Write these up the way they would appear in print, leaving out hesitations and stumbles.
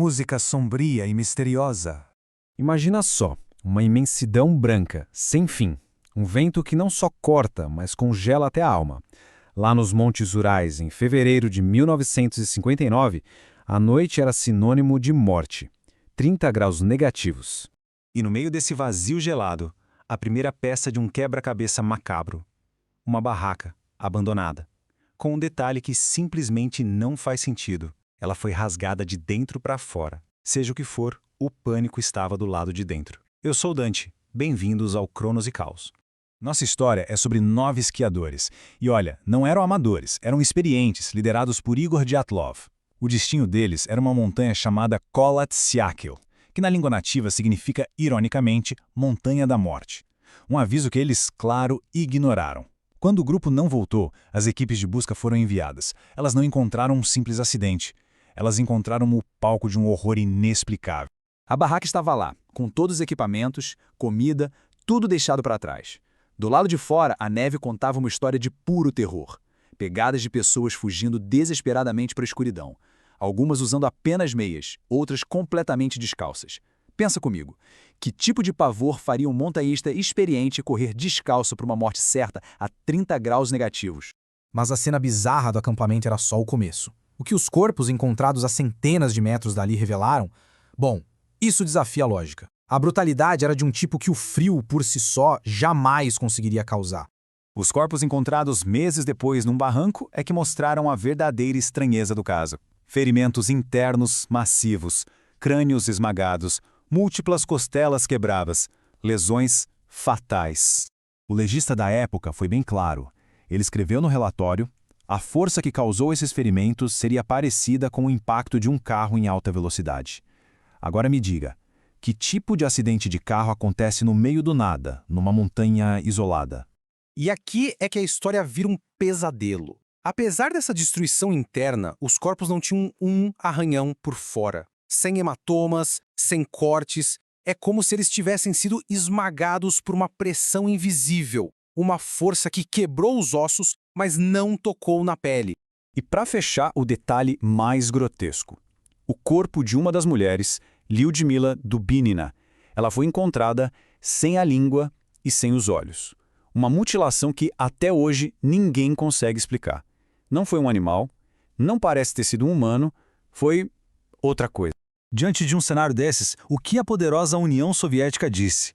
música sombria e misteriosa. Imagina só, uma imensidão branca, sem fim. Um vento que não só corta, mas congela até a alma. Lá nos Montes Urais, em fevereiro de 1959, a noite era sinônimo de morte. 30 graus negativos. E no meio desse vazio gelado, a primeira peça de um quebra-cabeça macabro. Uma barraca, abandonada. Com um detalhe que simplesmente não faz sentido. Ela foi rasgada de dentro para fora. Seja o que for, o pânico estava do lado de dentro. Eu sou Dante. Bem-vindos ao Cronos e Caos. Nossa história é sobre 9 esquiadores. E olha, não eram amadores, eram experientes, liderados por Igor Dyatlov. O destino deles era uma montanha chamada Kholat Syakhl, que na língua nativa significa, ironicamente, Montanha da Morte. Um aviso que eles, claro, ignoraram. Quando o grupo não voltou, as equipes de busca foram enviadas. Elas não encontraram um simples acidente. Elas encontraram o palco de um horror inexplicável. A barraca estava lá, com todos os equipamentos, comida, tudo deixado para trás. Do lado de fora, a neve contava uma história de puro terror. Pegadas de pessoas fugindo desesperadamente para a escuridão. Algumas usando apenas meias, outras completamente descalças. Pensa comigo, que tipo de pavor faria um montanhista experiente correr descalço para uma morte certa a 30 graus negativos? Mas a cena bizarra do acampamento era só o começo. O que os corpos encontrados a centenas de metros dali revelaram? Bom, isso desafia a lógica. A brutalidade era de um tipo que o frio, por si só, jamais conseguiria causar. Os corpos encontrados meses depois num barranco é que mostraram a verdadeira estranheza do caso. Ferimentos internos massivos, crânios esmagados, múltiplas costelas quebradas, lesões fatais. O legista da época foi bem claro. Ele escreveu no relatório: a força que causou esses ferimentos seria parecida com o impacto de um carro em alta velocidade. Agora me diga, que tipo de acidente de carro acontece no meio do nada, numa montanha isolada? E aqui é que a história vira um pesadelo. Apesar dessa destruição interna, os corpos não tinham um arranhão por fora. Sem hematomas, sem cortes, é como se eles tivessem sido esmagados por uma pressão invisível. Uma força que quebrou os ossos, mas não tocou na pele. E para fechar o detalhe mais grotesco, o corpo de uma das mulheres, Lyudmila Dubinina, ela foi encontrada sem a língua e sem os olhos. Uma mutilação que até hoje ninguém consegue explicar. Não foi um animal, não parece ter sido um humano, foi outra coisa. Diante de um cenário desses, o que a poderosa União Soviética disse?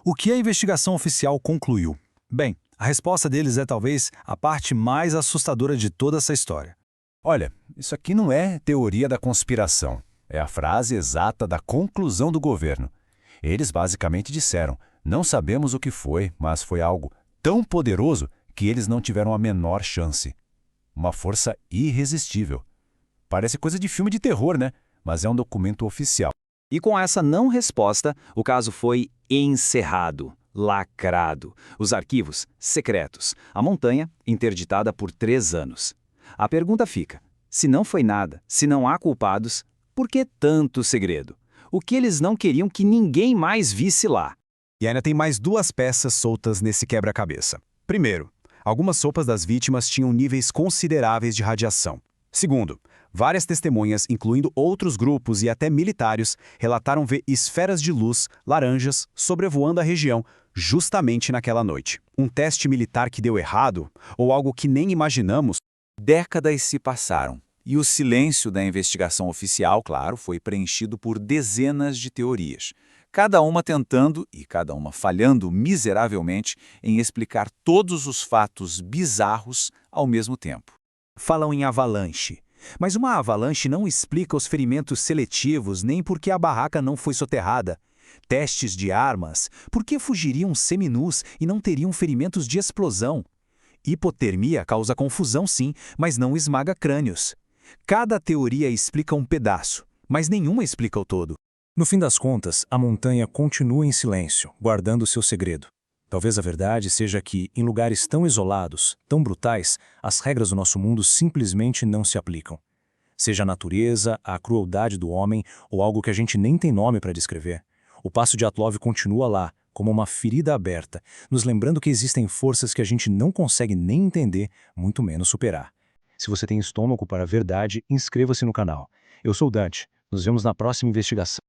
O que a investigação oficial concluiu? Bem, a resposta deles é talvez a parte mais assustadora de toda essa história. Olha, isso aqui não é teoria da conspiração. É a frase exata da conclusão do governo. Eles basicamente disseram: não sabemos o que foi, mas foi algo tão poderoso que eles não tiveram a menor chance. Uma força irresistível. Parece coisa de filme de terror, né? Mas é um documento oficial. E com essa não resposta, o caso foi encerrado, lacrado. Os arquivos secretos. A montanha interditada por 3 anos. A pergunta fica: se não foi nada, se não há culpados, por que tanto segredo? O que eles não queriam que ninguém mais visse lá? E ainda tem mais 2 peças soltas nesse quebra-cabeça. Primeiro, algumas roupas das vítimas tinham níveis consideráveis de radiação. Segundo, várias testemunhas, incluindo outros grupos e até militares, relataram ver esferas de luz laranjas sobrevoando a região justamente naquela noite. Um teste militar que deu errado, ou algo que nem imaginamos. Décadas se passaram. E o silêncio da investigação oficial, claro, foi preenchido por dezenas de teorias. Cada uma tentando e cada uma falhando miseravelmente em explicar todos os fatos bizarros ao mesmo tempo. Falam em avalanche. Mas uma avalanche não explica os ferimentos seletivos nem porque a barraca não foi soterrada. Testes de armas. Por que fugiriam seminus e não teriam ferimentos de explosão? Hipotermia causa confusão sim, mas não esmaga crânios. Cada teoria explica um pedaço, mas nenhuma explica o todo. No fim das contas, a montanha continua em silêncio, guardando seu segredo. Talvez a verdade seja que, em lugares tão isolados, tão brutais, as regras do nosso mundo simplesmente não se aplicam. Seja a natureza, a crueldade do homem ou algo que a gente nem tem nome para descrever, o passo de Dyatlov continua lá, como uma ferida aberta, nos lembrando que existem forças que a gente não consegue nem entender, muito menos superar. Se você tem estômago para a verdade, inscreva-se no canal. Eu sou Dante. Nos vemos na próxima investigação.